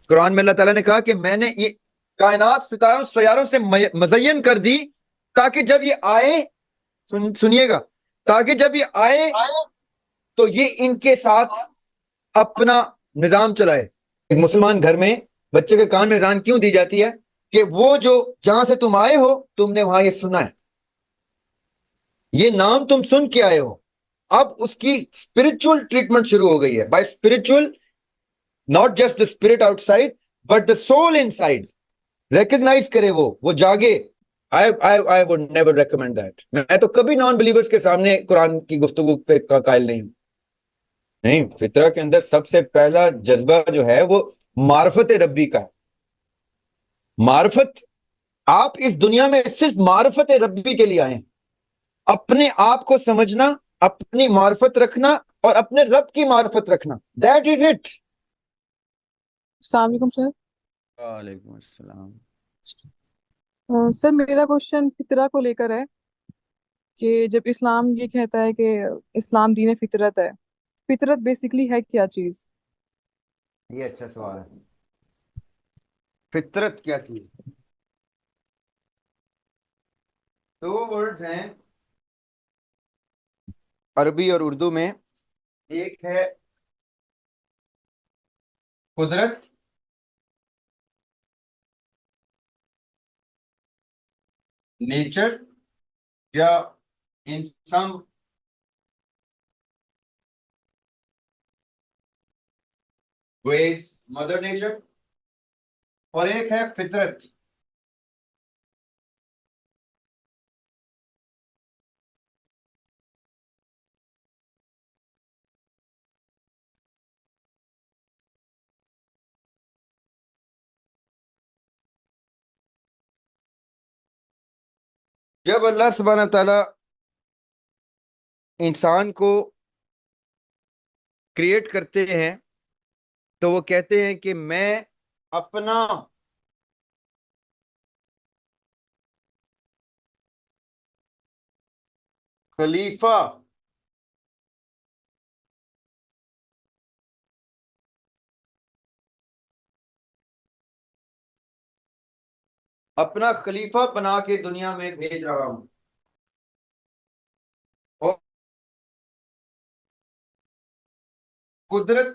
قرآن میں اللہ تعالیٰ نے کہا کہ میں نے یہ کائنات ستاروں سیاروں سے مزین کر دی تاکہ جب یہ آئے، سنیے گا، تاکہ جب یہ آئے تو یہ ان کے ساتھ اپنا نظام چلائے۔ ایک مسلمان گھر میں بچے کے کان میں اذان کیوں دی جاتی ہے؟ کہ وہ جو جہاں سے تم آئے ہو تم نے وہاں یہ سنا ہے، یہ نام تم سن کے آئے ہو۔ اب اس کی اسپرچل ٹریٹمنٹ شروع ہو گئی ہے، by spiritual not just the spirit outside but the soul inside, recognise کرے، وہ جاگے۔ I would never recommend that۔ میں تو کبھی نان بلیورز کے سامنے قرآن کی گفتگو کا قائل نہیں ہوں۔ نہیں، فطرہ کے اندر سب سے پہلا جذبہ جو ہے وہ معرفت ربی کا ہے۔ معرفت، آپ اس دنیا میں صرف معرفت ربی کے لیے آئے ہیں، اپنے آپ کو سمجھنا، اپنی معرفت رکھنا اور اپنے رب کی معرفت رکھنا، دیٹ از اٹ۔ السلام علیکم سر۔ وعلیکم السلام۔ سر میرا کوشچن فطرہ کو لے کر ہے کہ جب اسلام یہ کہتا ہے کہ اسلام دین فطرت ہے، فطرت بیسیکلی ہے کیا چیز؟ یہ اچھا سوال ہے، فطرت کیا چیز؟ دو ورڈز ہیں عربی اور اردو میں، ایک ہے قدرت، نیچر، یا ان سم ویز مدر نیچر، اور ایک ہے فطرت۔ جب اللہ سبحانہ تعالیٰ انسان کو کریٹ کرتے ہیں تو وہ کہتے ہیں کہ میں اپنا خلیفہ بنا کے دنیا میں بھیج رہا ہوں، اور قدرت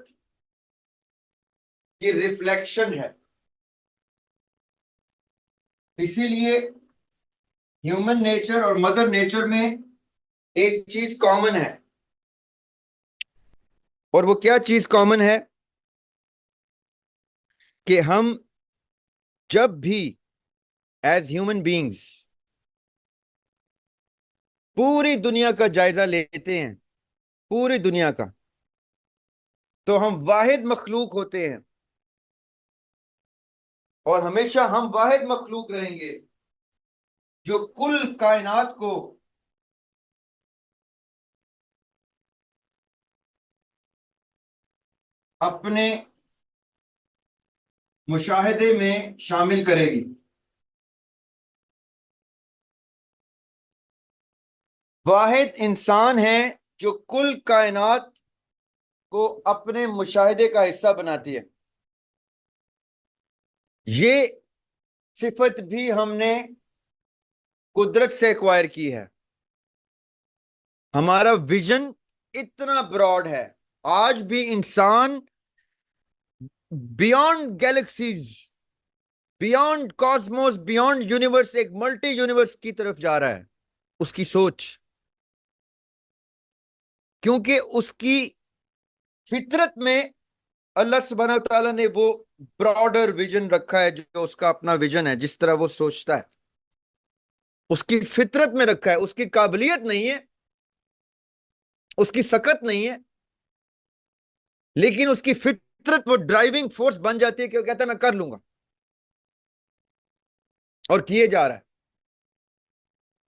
کی ریفلیکشن ہے۔ اسی لیے ہیومن نیچر اور مدر نیچر میں ایک چیز کامن ہے، اور وہ کیا چیز کامن ہے؟ کہ ہم جب بھی ایز ہیومن بینگز پوری دنیا کا جائزہ لیتے ہیں، پوری دنیا کا، تو ہم واحد مخلوق ہوتے ہیں، اور ہمیشہ ہم واحد مخلوق رہیں گے جو کل کائنات کو اپنے مشاہدے میں شامل کرے گی۔ واحد انسان ہے جو کل کائنات کو اپنے مشاہدے کا حصہ بناتی ہے۔ یہ صفت بھی ہم نے قدرت سے ایکوائر کی ہے۔ ہمارا ویژن اتنا براڈ ہے، آج بھی انسان beyond galaxies, beyond cosmos, beyond universe, ایک ملٹی یونیورس کی طرف جا رہا ہے، اس کی سوچ، کیونکہ اس کی فطرت میں اللہ سبحانہ تعالیٰ نے وہ براڈر ویژن رکھا ہے، جو اس کا اپنا ویژن ہے، جس طرح وہ سوچتا ہے اس کی فطرت میں رکھا ہے۔ اس کی قابلیت نہیں ہے، اس کی سکت نہیں ہے، لیکن اس کی فطرت وہ ڈرائیونگ فورس بن جاتی ہے کہ وہ کہتا ہے میں کر لوں گا، اور کیے جا رہا ہے۔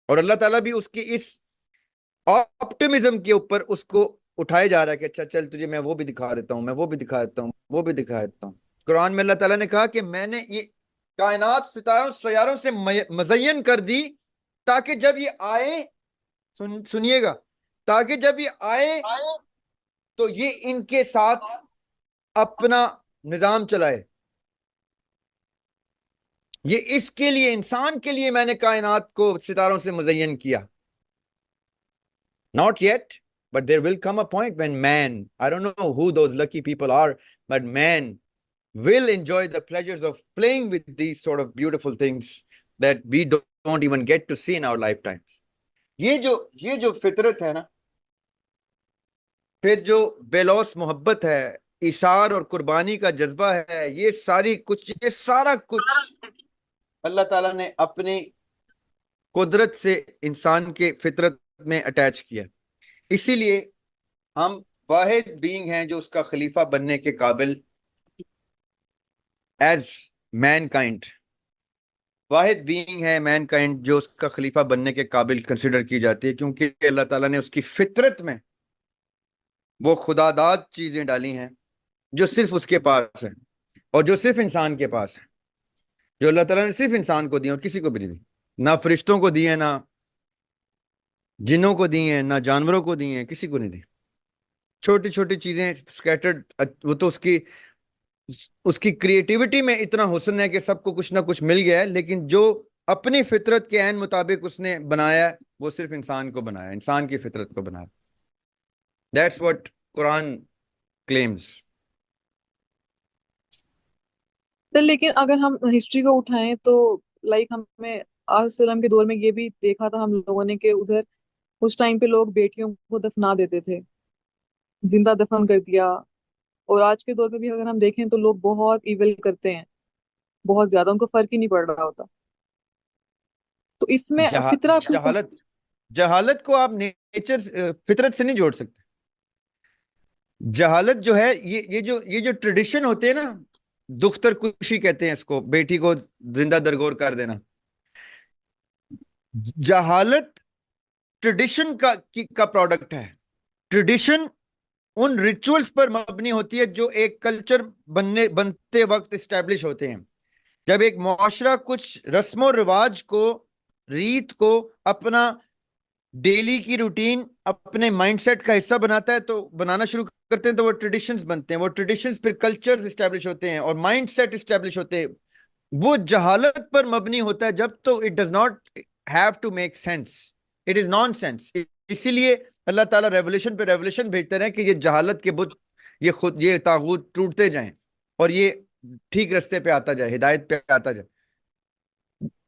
اور اللہ تعالیٰ بھی اس کی اس آپٹمزم کے اوپر اس کو اٹھائے جا رہا ہے کہ اچھا چل تجھے میں وہ بھی دکھا دیتا ہوں، میں وہ بھی دکھا دیتا ہوں، وہ بھی دکھا دیتا ہوں۔ قرآن میں اللہ تعالیٰ نے کہا کہ میں نے یہ کائنات ستاروں سیاروں سے مزین کر دی تاکہ جب یہ آئے، سنیے گا، تاکہ جب یہ آئے تو یہ ان کے ساتھ اپنا نظام چلائے۔ یہ اس کے لیے, انسان کے لیے میں نے کائنات کو ستاروں سے مزین کیا. Not yet, but there will come a point when man, I don't know who those lucky people are, but man will enjoy the pleasures of playing with these sort of beautiful things that we don't even get to see in our lifetimes. یہ جو فطرت ہے نا, پھر جو بے لوث محبت ہے, ایثار اور قربانی کا جذبہ ہے, یہ سارا کچھ اللہ تعالیٰ نے اپنی قدرت سے انسان کے فطرت میں اٹیچ کیا. اسی لیے ہم واحد بینگ ہیں جو اس کا خلیفہ بننے کے قابل, ایز مین کائنڈ, واحد بینگ ہے مین کائنڈ جو اس کا خلیفہ بننے کے قابل کنسیڈر کی جاتی ہے, کیونکہ اللہ تعالیٰ نے اس کی فطرت میں وہ خداداد چیزیں ڈالی ہیں جو صرف اس کے پاس ہیں اور جو صرف انسان کے پاس ہیں, جو اللہ تعالیٰ نے صرف انسان کو دی اور کسی کو بھی نہیں دی. نہ فرشتوں کو دی ہیں, نہ جنوں کو دی ہیں, نہ جانوروں کو دی ہیں, کسی کو نہیں دی. چھوٹی چھوٹی چیزیں سکیٹرڈ, وہ تو اس کی کریٹیوٹی میں اتنا حسن ہے کہ سب کو کچھ نہ کچھ مل گیا ہے, لیکن جو اپنی فطرت کے عین مطابق اس نے بنایا وہ صرف انسان کو بنایا, انسان کی فطرت کو بنایا. That's what Quran claims. لیکن اگر ہم ہسٹری کو اٹھائیں تو لائک ہمیں آج سلم کے دور میں یہ بھی دیکھا تھا ہم لوگوں نے کہ ادھر اس ٹائم پہ لوگ بیٹیوں کو دفنا دیتے تھے, زندہ دفن کر دیا. اور آج کے دور میں بھی اگر ہم دیکھیں تو لوگ بہت ایول کرتے ہیں, بہت زیادہ, ان کو فرق ہی نہیں پڑ رہا ہوتا. تو اس میں فطرہ جہالت کو آپ نیچر فطرت سے نہیں جوڑ سکتے. جہالت جو ہے, یہ جو ٹریڈیشن ہوتے ہیں نا, دختر کشی کہتے ہیں اس کو, بیٹی کو زندہ درگور کر دینا. جہالت ٹریڈیشن کا پروڈکٹ ہے. ٹریڈیشن ان ریچولز پر مبنی ہوتی ہے جو ایک کلچر بنتے وقت اسٹیبلش ہوتے ہیں. جب ایک معاشرہ کچھ رسم و رواج کو, ریت کو اپنا ڈیلی کی روٹین, اپنے مائنڈ سیٹ کا حصہ بناتا ہے, تو بنانا شروع کرتے ہیں تو وہ ٹریڈیشنز بنتے ہیں. وہ ٹریڈیشنز پھر کلچرز اسٹیبلش ہوتے ہیں اور مائنڈ سیٹ اسٹیبلش ہوتے ہیں. وہ جہالت پر مبنی ہوتا ہے جب تو it does not have to make sense, it is nonsense. اسی لیے اللہ تعالیٰ ریولیشن پہ ریولیشن بھیجتے رہے کہ یہ جہالت کے بت, یہ طاغوت ٹوٹتے جائیں اور یہ ٹھیک رستے پہ آتا جائے, ہدایت پہ آتا جائے.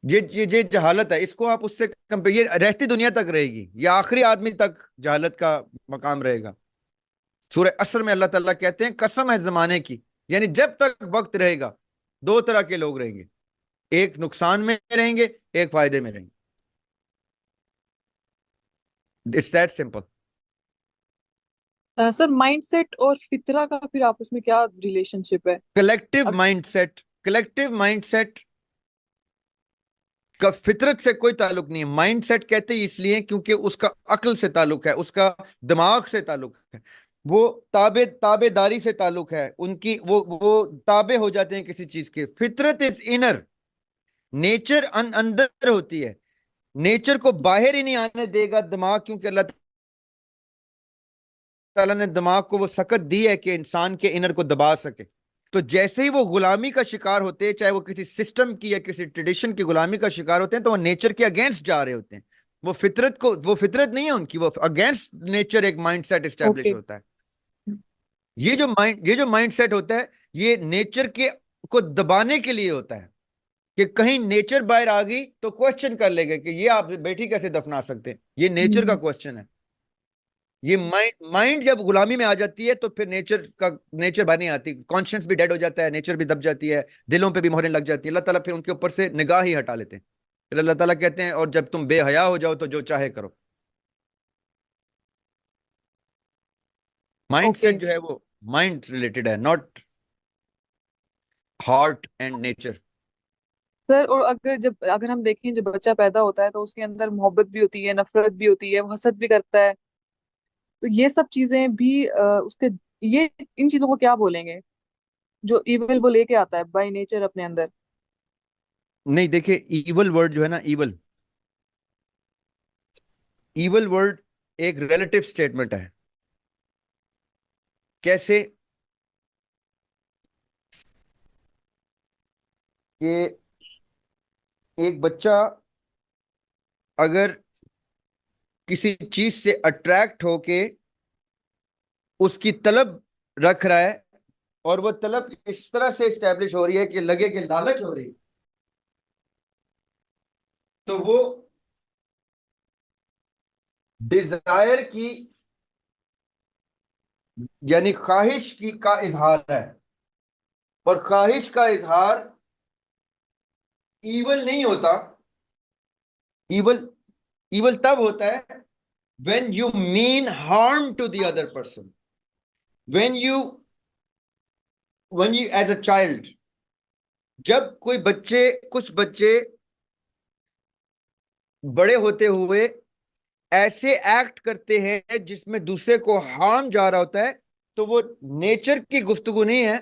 یہ جہالت ہے, اس کو آپ اس سے یہ رہتی دنیا تک رہے گی, یہ آخری آدمی تک جہالت کا مقام رہے گا. سورہ عصر میں اللہ تعالیٰ کہتے ہیں قسم ہے زمانے کی, یعنی جب تک وقت رہے گا دو طرح کے لوگ رہیں گے, ایک نقصان میں رہیں گے, ایک فائدے میں رہیں گے. It's that simple. Sir mindset اور فطرہ کا پھر آپس میں کیا ریلیشن شپ ہے؟ کلیکٹیو مائنڈ سیٹ کا فطرت سے کوئی تعلق نہیں ہے. مائنڈ سیٹ کہتے ہیں اس لیے کیونکہ اس کا عقل سے تعلق ہے, اس کا دماغ سے تعلق ہے, وہ تابع داری سے تعلق ہے, ان کی وہ تابع ہو جاتے ہیں کسی چیز کے. فطرت از انر, نیچر اندر ہوتی ہے, نیچر کو باہر ہی نہیں آنے دے گا دماغ, کیونکہ اللہ تعالیٰ نے دماغ کو وہ سکت دی ہے کہ انسان کے انر کو دبا سکے. تو جیسے ہی وہ غلامی کا شکار ہوتے ہیں, چاہے وہ کسی سسٹم کی یا کسی ٹریڈیشن کی غلامی کا شکار ہوتے ہیں, تو وہ نیچر کے اگینسٹ جا رہے ہوتے ہیں. وہ فطرت نہیں ہے ان کی, وہ اگینسٹ نیچر ایک مائنڈ سیٹ اسٹیبلش ہوتا ہے. یہ جو مائنڈ سیٹ ہوتا ہے یہ نیچر کو دبانے کے لیے ہوتا ہے کہ کہیں نیچر باہر آ گئی تو کوشچن کر لے گا کہ یہ آپ بیٹی کیسے دفنا سکتے ہیں. یہ نیچر کا کوشچن ہے. یہ مائنڈ جب غلامی میں آ جاتی ہے تو پھر نیچر باہر نہیں آتی, کانشنس بھی ڈیڈ ہو جاتا ہے, نیچر بھی دب جاتی ہے, دلوں پہ بھی مہریں لگ جاتی ہے. اللہ تعالیٰ پھر ان کے اوپر سے نگاہ ہی ہٹا لیتے ہیں. پھر اللہ تعالیٰ کہتے ہیں اور جب تم بے حیا ہو جاؤ تو جو چاہے کرو. مائنڈ سیٹ جو ہے وہ مائنڈ ریلیٹڈ ہے, ناٹ ہارٹ اینڈ نیچر. سر اور اگر ہم دیکھیں جب بچہ پیدا ہوتا ہے تو اس کے اندر محبت بھی ہوتی ہے, نفرت بھی ہوتی ہے, وہ حسد بھی کرتا ہے. تو یہ سب چیزیں بھی اس کے, یہ ان چیزوں کو کیا بولیں گے جو ایول وہ لے کے آتا ہے بائی نیچر اپنے اندر؟ نہیں دیکھیں, ایول ورڈ جو ہے نا, ایول ورڈ ایک ریلیٹیو سٹیٹمنٹ ہے. کیسے کہ ایک بچہ اگر کسی چیز سے اٹریکٹ ہو کے اس کی طلب رکھ رہا ہے اور وہ طلب اس طرح سے اسٹیبلش ہو رہی ہے کہ لگے کہ لالچ ہو رہی ہے، تو وہ ڈیزائر کی یعنی خواہش کی کا اظہار ہے، اور خواہش کا اظہار ایول نہیں ہوتا. ایول ایول تب ہوتا ہے when you mean harm to the other person. when you as a child، جب کچھ بچے بڑے ہوتے ہوئے ایسے ایکٹ کرتے ہیں جس میں دوسرے کو ہارم جا رہا ہوتا ہے، تو وہ نیچر کی گفتگو نہیں ہے،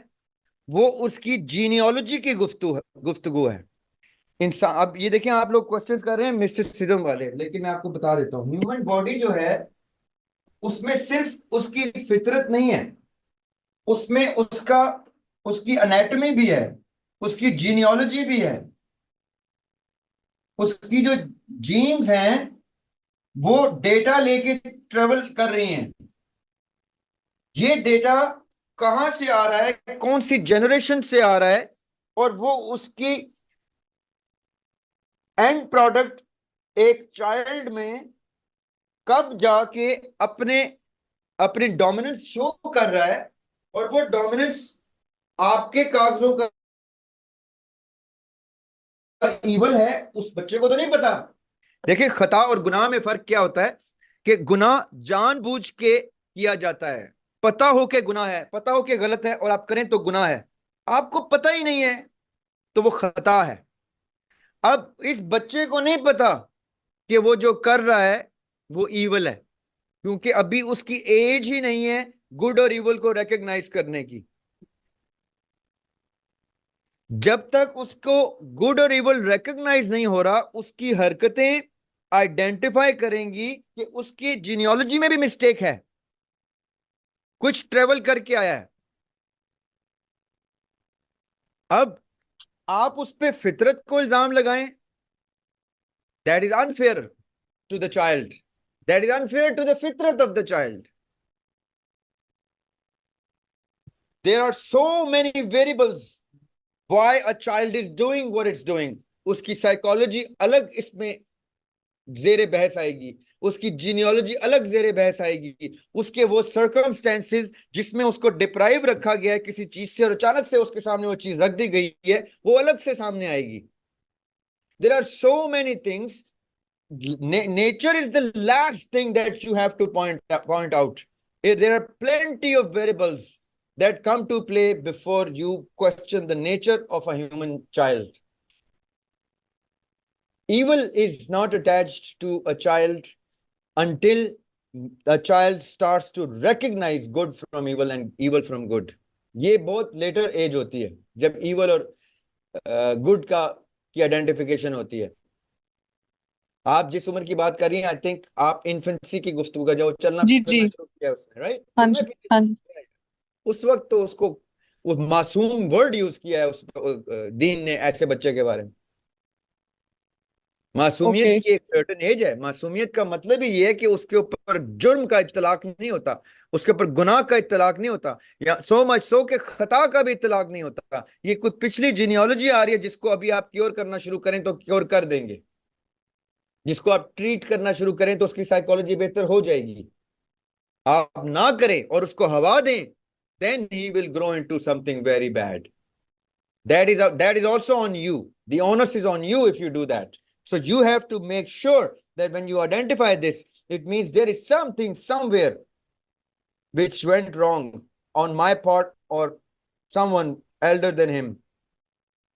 وہ اس کی جینیالوجی کی گفتگو ہے. انسان، اب یہ دیکھیں آپ لوگ کوشچنز کر رہے ہیں مسٹیسزم والے، لیکن میں آپ کو بتا دیتا ہوں ہیومن باڈی جو ہے اس میں صرف اس کی فطرت نہیں ہے، اس میں اس کی انیٹمی بھی ہے، اس کی جینیالوجی بھی ہے، اس کی جو جینز ہیں وہ ڈیٹا لے کے ٹریول کر رہی ہیں. یہ ڈیٹا کہاں سے آ رہا ہے، کون سی جنریشن سے آ رہا ہے، اور وہ اس کی اینڈ پروڈکٹ ایک چائلڈ میں کب جا کے اپنی ڈومیننس شو کر رہا ہے، اور وہ ڈومیننس آپ کے کاغذوں کا ایول ہے اس بچے کو تو نہیں پتا. دیکھیں خطا اور گناہ میں فرق کیا ہوتا ہے کہ گناہ جان بوجھ کے کیا جاتا ہے، پتا ہو کہ گناہ ہے، پتا ہو کہ غلط ہے اور آپ کریں تو گناہ ہے. آپ کو پتہ ہی نہیں ہے تو وہ خطا ہے. اب اس بچے کو نہیں پتا کہ وہ جو کر رہا ہے وہ ایول ہے، کیونکہ ابھی اس کی ایج ہی نہیں ہے گڈ اور ایول کو ریکگنائز کرنے کی. جب تک اس کو گڈ اور ایول ریکگنائز نہیں ہو رہا، اس کی حرکتیں آئیڈینٹیفائی کریں گی کہ اس کی جینیالوجی میں بھی مسٹیک ہے، کچھ ٹریول کر کے آیا ہے. اب آپ اس پہ فطرت کو الزام لگائیں، that is unfair to the child, that is unfair to the fitrat of the child. There are so many variables why a child is doing what it's doing. اس کی سائیکالوجی الگ اس میں زیر بحث آئے گی، اس کی جینیالوجی الگ زیر بحث آئے گی، اس کے وہ سرکمسٹینسز جس میں اس کو ڈپرائیو رکھا گیا ہے کسی چیز سے اور اچانک سے اس کے سامنے وہ چیز رکھ دی گئی ہے، وہ الگ سے سامنے آئے گی. There are so many things. Nature is the last thing that you have to point out. There are plenty of variables that come to play before you question the nature of a human child. Evil is not attached to a child until a child starts to recognize good from evil and evil from good. یہ بہت letter age ہوتی ہے جب evil اور good کی identification ہوتی ہے. آپ جس عمر کی بات کر رہی ہیں، آئی تھنک آپ انفنسی کی گفتگو کا جو چلنا جی پھرنا جی، شروع کیا اس نے، رائٹ؟ ہاں جی ہاں جی. اس وقت تو اس کو وہ معصوم ورڈ یوز کیا ہے اس دین نے ایسے بچے کے بارے میں. معصومیت اوکے کی ایک سرٹن ایج ہے. معصومیت کا مطلب ہی یہ ہے کہ اس کے اوپر جرم کا اطلاق نہیں ہوتا، اس کے اوپر گناہ کا اطلاق نہیں ہوتا، یا سو مچ سو کہ خطا کا بھی اطلاق نہیں ہوتا. یہ کوئی پچھلی جینیالوجی آ رہی ہے جس کو ابھی آپ کیور کرنا شروع کریں تو کیور کر دیں گے، جس کو آپ ٹریٹ کرنا شروع کریں تو اس کی سائیکالوجی بہتر ہو جائے گی. آپ نہ کریں اور اس کو ہوا دیں then he will grow into something very bad. That is also on you. The onus is on you if you do that. So you have to make sure that when you identify this, it means there is something somewhere which went wrong on my part or someone elder than him.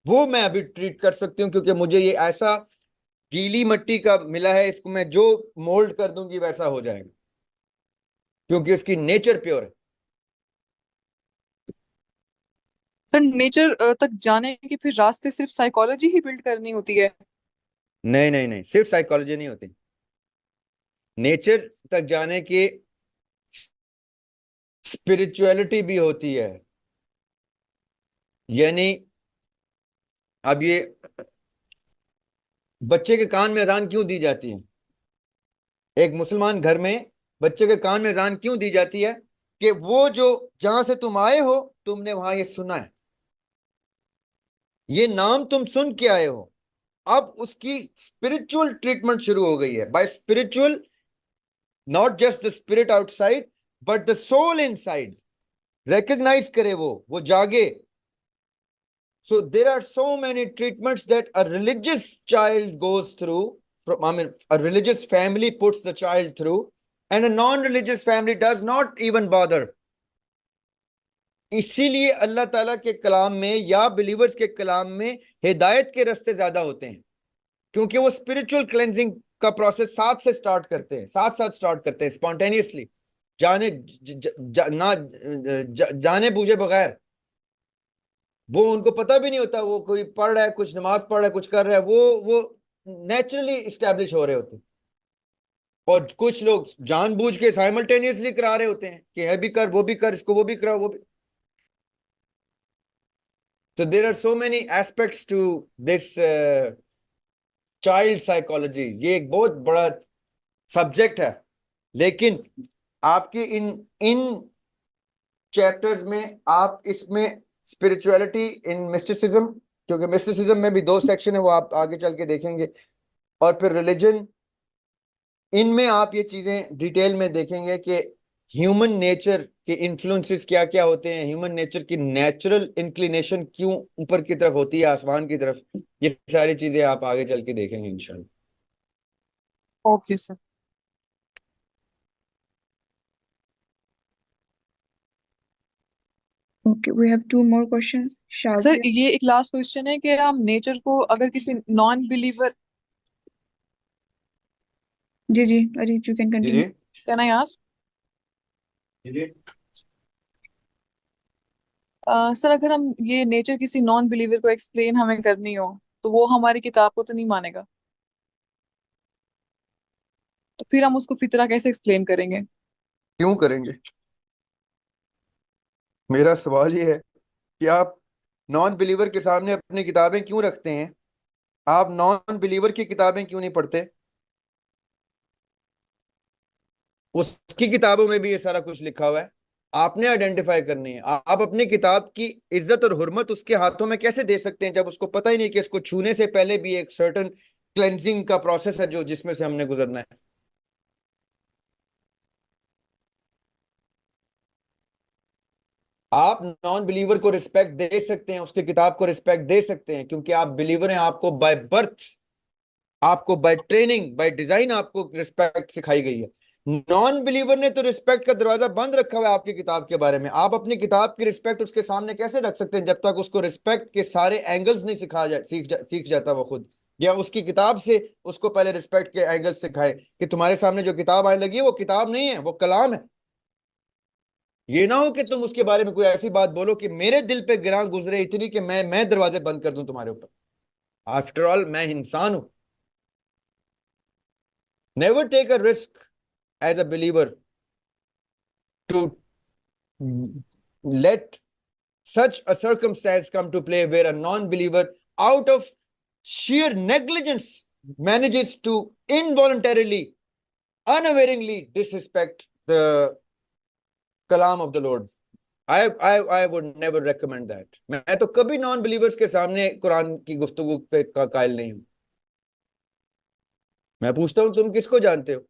وہ میں ابھی treat کر سکتی ہوں کیونکہ مجھے یہ ایسا گیلی مٹی کا ملا ہے، اس کو میں جو مولڈ کر دوں گی ویسا ہو جائے گا کیونکہ اس کی نیچر پیور ہے. سر نیچر تک جانے کے پھر راستے صرف سائیکالوجی ہی بلڈ کرنی ہوتی ہے؟ نہیں نہیں نہیں، صرف سائیکالوجی نہیں ہوتی. نیچر تک جانے کی اسپرچویلٹی بھی ہوتی ہے. یعنی اب یہ بچے کے کان میں اذان کیوں دی جاتی ہے؟ ایک مسلمان گھر میں بچے کے کان میں اذان کیوں دی جاتی ہے؟ کہ وہ جو جہاں سے تم آئے ہو تم نے وہاں یہ سنا ہے، یہ نام تم سن کے آئے ہو، اب اس کی اسپرچل ٹریٹمنٹ شروع ہو گئی ہے. By spiritual, not just the spirit outside but the soul inside. Recognise کرے وہ جاگے. So there are so many treatments that a religious child goes through. I mean, a religious family puts the child through, and a non-religious family does not even bother. اسی لیے اللہ تعالیٰ کے کلام میں یا بلیورز کے کلام میں ہدایت کے رستے زیادہ ہوتے ہیں، کیونکہ وہ اسپرچل کلینزنگ کا پروسیس ساتھ سے سٹارٹ کرتے ہیں، ساتھ سٹارٹ کرتے ہیں اسپونٹینیسلی، جانے بوجھے بغیر. وہ ان کو پتہ بھی نہیں ہوتا، وہ کوئی پڑھ رہا ہے، کچھ نماز پڑھ رہا ہے، کچھ کر رہا ہے، وہ نیچرلی اسٹیبلش ہو رہے ہوتے ہیں. اور کچھ لوگ جان بوجھ کے سائملٹینیسلی کرا رہے ہوتے ہیں کہ یہ بھی کر، وہ بھی کر، اس کو وہ بھی کرا، وہ بھی. So there are so many aspects to this child psychology. یہ ایک بہت بڑا سبجیکٹ ہے، لیکن آپ کی ان چیپٹرز میں آپ اس میں اسپرچولیٹی ان مسٹیسزم، کیونکہ مسٹیسزم میں بھی 2 سیکشن ہے، وہ آپ آگے چل کے دیکھیں گے، اور پھر ریلیجن، ان میں آپ یہ چیزیں ڈیٹیل میں دیکھیں گے کہ ہیومن نیچر کے انفلوئنسز کیا کیا ہوتے ہیں، ہیومن نیچر کی نیچرل انکلینیشن کیوں اوپر کی طرف ہوتی ہے، آسمان کی طرف. یہ ساری چیزیں آپ آگے چل کے دیکھیں گے انشاءاللہ. Okay sir. Okay, we have 2 more questions. Sir Shazia. یہ ایک لاسٹ کوشچن ہے کہ ہم نیچر کو اگر کسی non believer, Ji, Arijit, you can continue. Can I ask sir, اگر ہم یہ نیچر کسی نان بلیور کو ایکسپلین ہمیں کرنی ہو تو وہ ہماری کتاب کو تو نہیں مانے گا، تو پھر ہم اس کو فطرہ کیسے ایکسپلین کریں گے؟ کیوں کریں گے؟ میرا سوال یہ ہے کہ آپ نان بلیور کے سامنے اپنی کتابیں کیوں رکھتے ہیں؟ آپ نان بلیور کی کتابیں کیوں نہیں پڑھتے؟ اس کی کتابوں میں بھی یہ سارا کچھ لکھا ہوا ہے، آپ نے آئیڈینٹیفائی کرنی ہے. آپ اپنی کتاب کی عزت اور حرمت اس کے ہاتھوں میں کیسے دے سکتے ہیں جب اس کو پتہ ہی نہیں کہ اس کو چھونے سے پہلے بھی ایک سرٹن کلینزنگ کا پروسیس ہے جس میں سے ہم نے گزرنا ہے. آپ نان بلیور کو رسپیکٹ دے سکتے ہیں، اس کی کتاب کو رسپیکٹ دے سکتے ہیں، کیونکہ آپ بلیور ہیں. آپ کو بائی برتھ، آپ کو بائی ٹریننگ، بائی ڈیزائن آپ کو رسپیکٹ سکھائی گئی ہے. نان بلیور نے تو رسپیکٹ کا دروازہ بند رکھا ہوا ہے آپ کی کتاب کے بارے میں. آپ اپنی کتاب کی رسپیکٹ اس کے سامنے کیسے رکھ سکتے ہیں جب تک اس کو رسپیکٹ کے سارے اینگلز نہیں سیکھ جاتا وہ خود، یا اس کی کتاب سے اس کو پہلے رسپیکٹ کے اینگل سکھائے کہ تمہارے سامنے جو کتاب آنے لگی ہے وہ کتاب نہیں ہے، وہ کلام ہے. یہ نہ ہو کہ تم اس کے بارے میں کوئی ایسی بات بولو کہ میرے دل پہ گراں گزرے اتنی کہ میں دروازے بند کر دوں تمہارے اوپر. آفٹر آل میں انسان ہوں. Never take a risk as a believer to let such a circumstance come to play where a non-believer, out of sheer negligence, manages to involuntarily, unawareingly disrespect the kalam of the Lord. I would never recommend that. میں تو کبھی non believers کے سامنے قرآن کی گفتگو کا قائل نہیں ہوں. میں پوچھتا ہوں تم کس کو جانتے ہو؟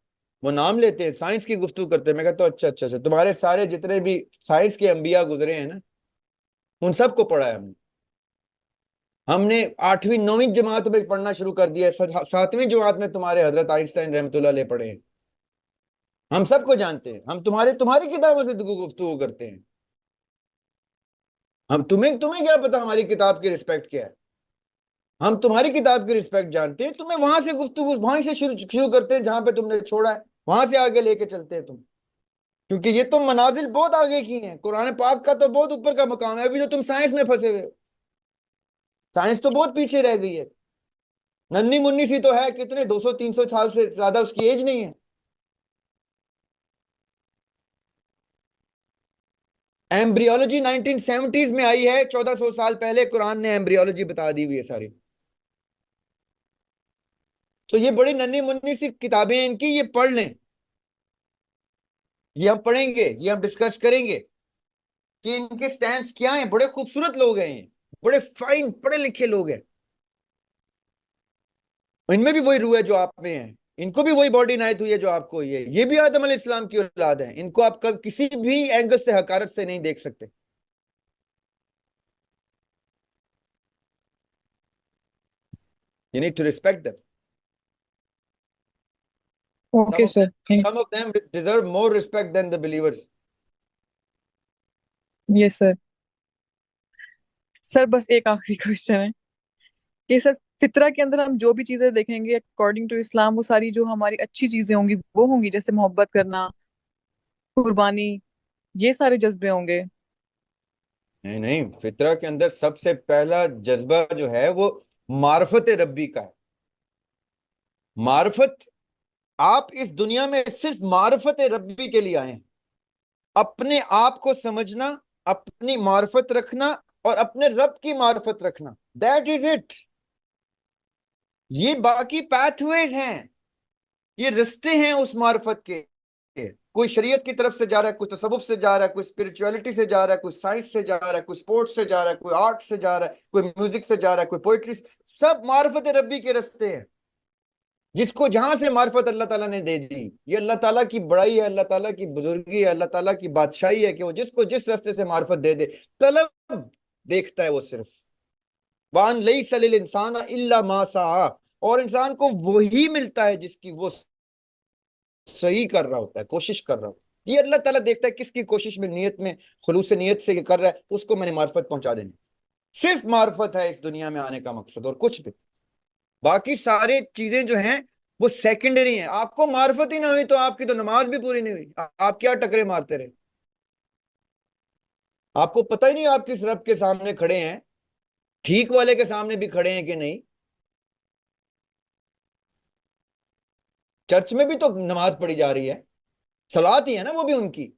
وہ نام لیتے ہیں، سائنس کی گفتگو کرتے ہیں. میں کہتا ہوں اچھا تمہارے سارے جتنے بھی سائنس کے انبیاء گزرے ہیں نا، ان سب کو پڑھا ہے ہم نے 8ویں 9ویں جماعت میں پڑھنا شروع کر دیا ہے. 7ویں جماعت میں تمہارے حضرت آئنسٹائن رحمۃ اللہ علیہ پڑھے ہیں. ہم سب کو جانتے ہیں. ہم تمہاری کتابوں سے گفتگو کرتے ہیں. ہم تمہیں کیا پتا ہماری کتاب کی رسپیکٹ کیا ہے؟ ہم تمہاری کتاب کی رسپیکٹ جانتے ہیں. تمہیں وہاں سے گفتگو وہیں سے شروع کرتے ہیں جہاں پہ تم نے چھوڑا ہے، وہاں سے آگے لے کے چلتے ہیں تم، کیونکہ یہ تم منازل بہت آگے کی ہیں. قرآن پاک کا تو بہت اوپر کا مقام ہے. ابھی تو تم سائنس میں پھنسے ہوئے ہو. سائنس تو بہت پیچھے رہ گئی ہے. ننھی منی سی تو ہے، کتنے 200-300 سال سے زیادہ اس کی ایج نہیں ہے. ایمبریولوجی 1970s میں آئی ہے. 1400 سال پہلے قرآن نے ایمبریولوجی بتا دی ہوئی ہے ساری. تو یہ بڑی ننھی منی سی کتابیں ہیں ان کی، یہ پڑھ لیں، یہ ہم پڑھیں گے، یہ ہم ڈسکس کریں گے کہ ان کے سٹینڈز کیا ہیں. بڑے خوبصورت لوگ ہیں یہ، بڑے فائن پڑھے لکھے لوگ ہیں. ان میں بھی وہی روح ہے جو آپ میں ہے، ان کو بھی وہی باڈی عنایت ہوئی ہے جو آپ کو ہوئی ہے. یہ بھی آدم علیہ السلام کی اولاد ہیں، ان کو آپ کسی بھی اینگل سے حقارت سے نہیں دیکھ سکتے. You need to respect them. Okay sir. Some of them deserve more respect than the believers. یس سر. سر بس ایک آخری کوشچن ہے کہ سر فطرہ کے اندر ہم جو بھی چیزیں دیکھیں گے اکارڈنگ ٹو اسلام، وہ ساری جو ہماری اچھی چیزیں ہوں گی وہ ہوں گی، جیسے محبت کرنا، قربانی، یہ سارے جذبے ہوں گے. نہیں نہیں، فطرہ کے اندر سب سے پہلا جذبہ جو ہے وہ معرفت ربی کا ہے. معرفت، آپ اس دنیا میں صرف معرفت ربی کے لیے آئے ہیں. اپنے آپ کو سمجھنا، اپنی معرفت رکھنا اور اپنے رب کی معرفت رکھنا، دیٹ از اٹ. یہ باقی پاتھ ویز ہیں، یہ رستے ہیں اس معرفت کے. کوئی شریعت کی طرف سے جا رہا ہے، کوئی تصوف سے جا رہا ہے، کوئی اسپرچولیٹی سے جا رہا ہے، کوئی سائنس سے جا رہا ہے، کوئی اسپورٹس سے جا رہا ہے، کوئی آرٹ سے جا رہا ہے، کوئی میوزک سے جا رہا ہے، کوئی پوئٹری سے. سب معرفت ربی کے رستے ہیں. جس کو جہاں سے معرفت اللہ تعالیٰ نے دے دی، یہ اللہ تعالیٰ کی بڑائی ہے، اللہ تعالیٰ کی بزرگی ہے، اللہ تعالیٰ کی بادشاہی ہے کہ وہ جس کو جس رستے سے معرفت دے دے. طلب دیکھتا ہے وہ صرف. وَأَن لَيْسَ لِلْإِنسَانَ إِلَّا مَا سَعَىٰ، اور انسان کو وہی ملتا ہے جس کی وہ صحیح کر رہا ہوتا ہے، کوشش کر رہا ہوتا ہے. یہ اللہ تعالیٰ دیکھتا ہے کس کی کوشش میں، نیت میں، خلوص نیت سے کر رہا ہے، اس کو میں نے معرفت پہنچا دینی. صرف معرفت ہے اس دنیا میں آنے کا مقصد، اور کچھ بھی. باقی سارے چیزیں جو ہیں وہ سیکنڈری ہیں. آپ کو معرفت ہی نہ ہوئی تو آپ کی تو نماز بھی پوری نہیں ہوئی. آپ کیا ٹکرے مارتے رہے؟ آپ کو پتہ ہی نہیں آپ کس رب کے سامنے کھڑے ہیں، ٹھیک والے کے سامنے بھی کھڑے ہیں کہ نہیں. چرچ میں بھی تو نماز پڑھی جا رہی ہے، صلات ہی ہے نا وہ بھی ان کی.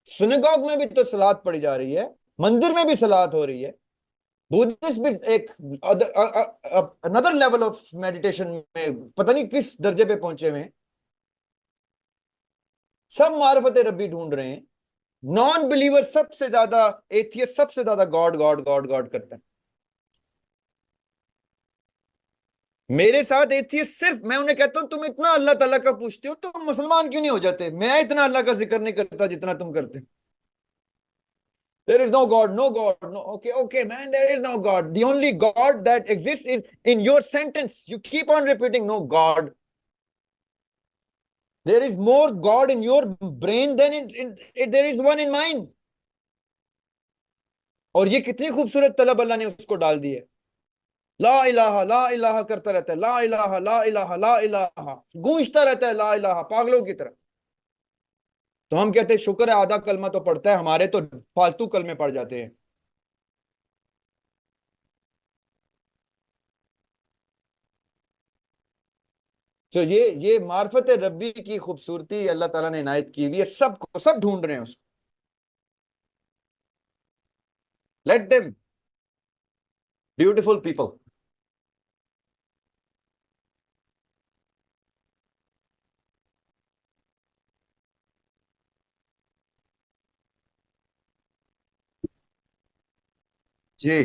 سنگوگ میں بھی تو صلات پڑھی جا رہی ہے، مندر میں بھی صلات ہو رہی ہے. بدھسٹ بھی ایک another level of meditation میں پتہ نہیں کس درجے پہ پہنچے ہوئے ہیں. سب معرفت ربی ڈھونڈ رہے ہیں. نان بلیور سب سے زیادہ، ایتھیسٹ سب سے زیادہ گاڈ گاڈ گاڈ گاڈ کرتے ہیں. میرے ساتھ ایتھیسٹ صرف، میں انہیں کہتا ہوں تم اتنا اللہ تعالیٰ کا پوچھتے ہو تو مسلمان کیوں نہیں ہو جاتے؟ میں اتنا اللہ کا ذکر نہیں کرتا جتنا تم کرتے. There is no God, no God, no. Okay, okay, man, there is no God. The only God that exists is in your sentence. You keep on repeating, no God. There is more God in your brain than there is one in mine. اور یہ کتنی خوبصورت طلب اللہ نے اس کو ڈال دی ہے. لا الہ کرتا رہتا ہے، لا الہ لا الہ لا الہ، گونجتا رہتا ہے لا الہ پاگلوں کی طرح. تو ہم کہتے ہیں شکر ہے آدھا کلمہ تو پڑھتا ہے، ہمارے تو فالتو کلمے پڑھ جاتے ہیں. تو یہ معرفت ربی کی خوبصورتی اللہ تعالیٰ نے عنایت کی ہوئی ہے. سب کو، سب ڈھونڈ رہے ہیں اس کو. Let them beautiful people. جی